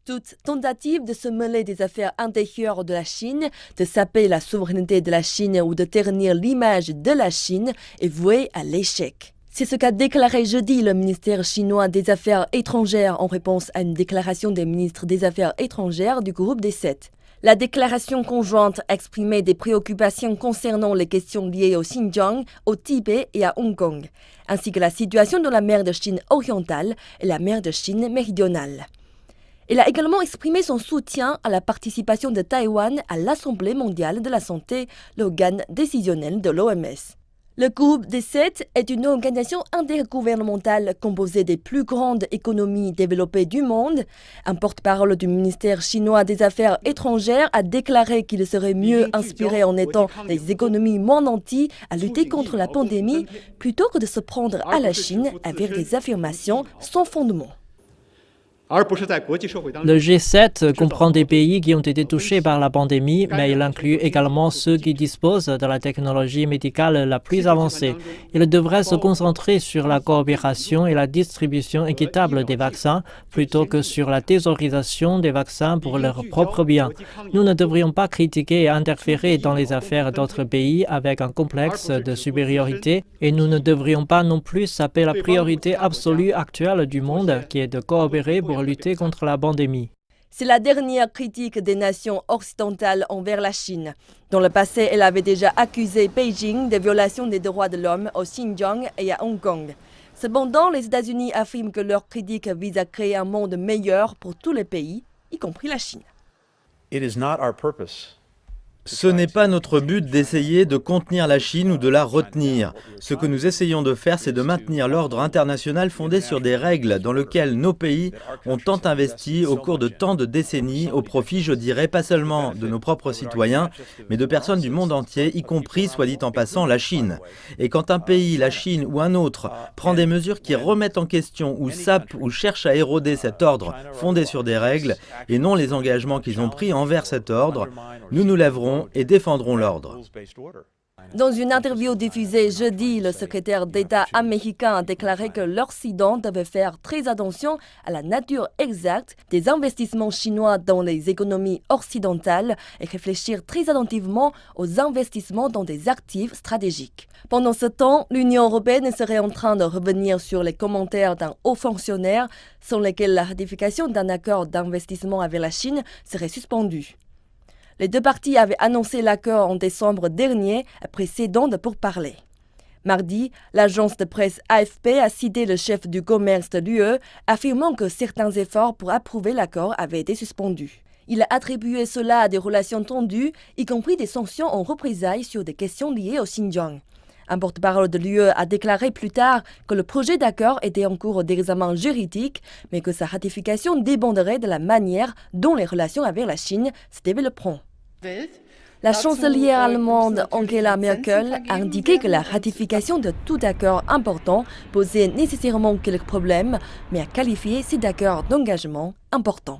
Toute tentative de se mêler des affaires intérieures de la Chine, de saper la souveraineté de la Chine ou de ternir l'image de la Chine est vouée à l'échec. C'est ce qu'a déclaré jeudi le ministère chinois des Affaires étrangères en réponse à une déclaration des ministres des Affaires étrangères du groupe des 7. La déclaration conjointe exprimait des préoccupations concernant les questions liées au Xinjiang, au Tibet et à Hong Kong, ainsi que la situation dans la mer de Chine orientale et la mer de Chine méridionale. Il a également exprimé son soutien à la participation de Taïwan à l'Assemblée mondiale de la santé, l'organe décisionnel de l'OMS. Le groupe des 7 est une organisation intergouvernementale composée des plus grandes économies développées du monde. Un porte-parole du ministère chinois des Affaires étrangères a déclaré qu'il serait mieux inspiré en aidant les économies moins nanties à lutter contre la pandémie plutôt que de se prendre à la Chine avec des affirmations sans fondement. Le G7 comprend des pays qui ont été touchés par la pandémie, mais il inclut également ceux qui disposent de la technologie médicale la plus avancée. Il devrait se concentrer sur la coopération et la distribution équitable des vaccins plutôt que sur la thésaurisation des vaccins pour leur propre bien. Nous ne devrions pas critiquer et interférer dans les affaires d'autres pays avec un complexe de supériorité et nous ne devrions pas non plus saper la priorité absolue actuelle du monde qui est de coopérer pour lutter contre la pandémie. C'est la dernière critique des nations occidentales envers la Chine. Dans le passé, elle avait déjà accusé Beijing de violation des droits de l'homme au Xinjiang et à Hong Kong. Cependant, les États-Unis affirment que leur critique vise à créer un monde meilleur pour tous les pays, y compris la Chine. Ce n'est pas notre but d'essayer de contenir la Chine ou de la retenir. Ce que nous essayons de faire, c'est de maintenir l'ordre international fondé sur des règles dans lesquelles nos pays ont tant investi au cours de tant de décennies, au profit, je dirais, pas seulement de nos propres citoyens, mais de personnes du monde entier, y compris, soit dit en passant, la Chine. Et quand un pays, la Chine ou un autre, prend des mesures qui remettent en question ou sapent ou cherchent à éroder cet ordre fondé sur des règles et non les engagements qu'ils ont pris envers cet ordre, nous nous lèverons et défendront l'ordre. Dans une interview diffusée jeudi, le secrétaire d'État américain a déclaré que l'Occident devait faire très attention à la nature exacte des investissements chinois dans les économies occidentales et réfléchir très attentivement aux investissements dans des actifs stratégiques. Pendant ce temps, l'Union européenne serait en train de revenir sur les commentaires d'un haut fonctionnaire sans lesquels la ratification d'un accord d'investissement avec la Chine serait suspendue. Les deux parties avaient annoncé l'accord en décembre dernier après 7 ans de pourparlers. Mardi, l'agence de presse AFP a cité le chef du commerce de l'UE, affirmant que certains efforts pour approuver l'accord avaient été suspendus. Il a attribué cela à des relations tendues, y compris des sanctions en représailles sur des questions liées au Xinjiang. Un porte-parole de l'UE a déclaré plus tard que le projet d'accord était en cours d'examen juridique, mais que sa ratification dépendrait de la manière dont les relations avec la Chine se développeront. La chancelière allemande Angela Merkel a indiqué que la ratification de tout accord important posait nécessairement quelques problèmes, mais a qualifié cet accord d'engagement important.